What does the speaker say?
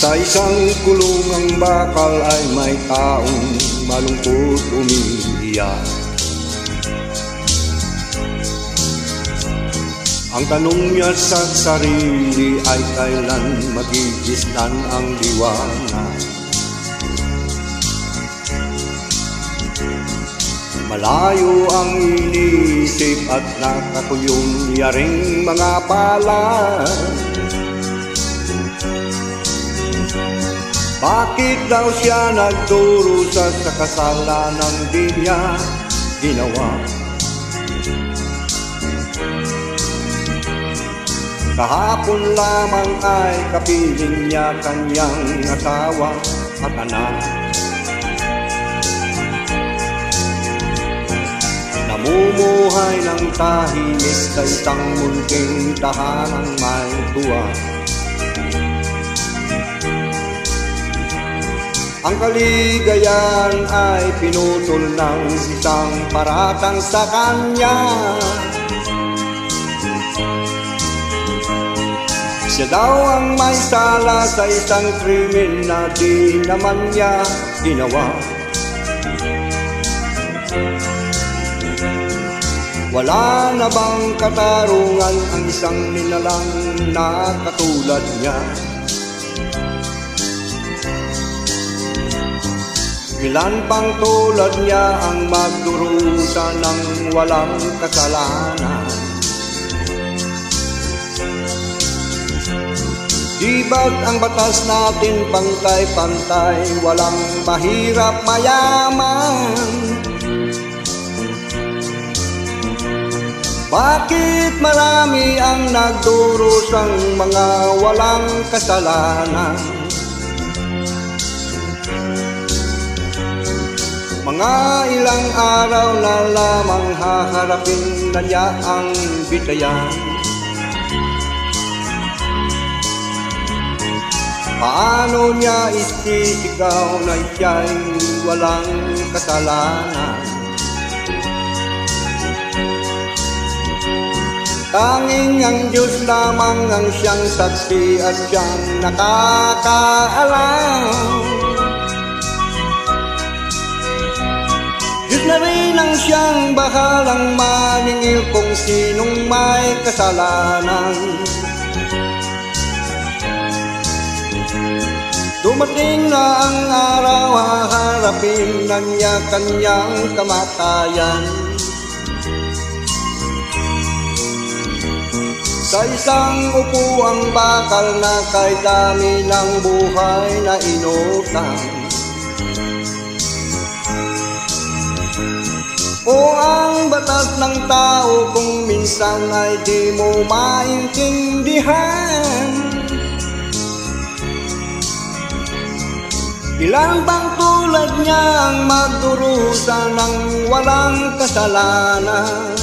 Sa isang kulungang bakal ay may taong malungkot umiiyak. Ang tanong niya sa sarili ay kailan magigisnan ang liwanag. Malayo ang iniisip at nakatuyong yaring mga palad. Bakit daw siya nagdurusa sa kasalanang di niya ginawa? Kahapon lamang ay kapiling niya kanyang asawa at anak. Namumuhay ng tahimik sa isang munting tahanang may tuwa. Ang kaligayahan ay pinutol ng isang paratang sa kanya. Siya daw ang may sala sa isang krimen na di naman niya ginawa. Wala na bang katarungan ang isang nilalang na katulad niya? Ilan pang tulad niya ang magdurusa ng walang kasalanan? Di ba't ang batas natin pantay-pantay, walang mahirap mayaman? Bakit marami ang nagdurusang mga walang kasalanan? Mga ilang araw na lamang haharapin na niya ang bitayan. Paano niya isisigaw na siya'y walang kasalanan? Tanging ang Diyos lamang ang siyang saksi at siyang nakakaalam. Diyos na rin ang siyang bahalang maningil kung sinong may kasalanan. Dumating na ang araw, haharapin na niya kanyang kamatayan. Sa isang upuang bakal na kay dami ng buhay na inutang. O ang batas ng tao kung minsan ay di mo maintindihan. Ilan bang tulad niya ang magdurusa ng walang kasalanan?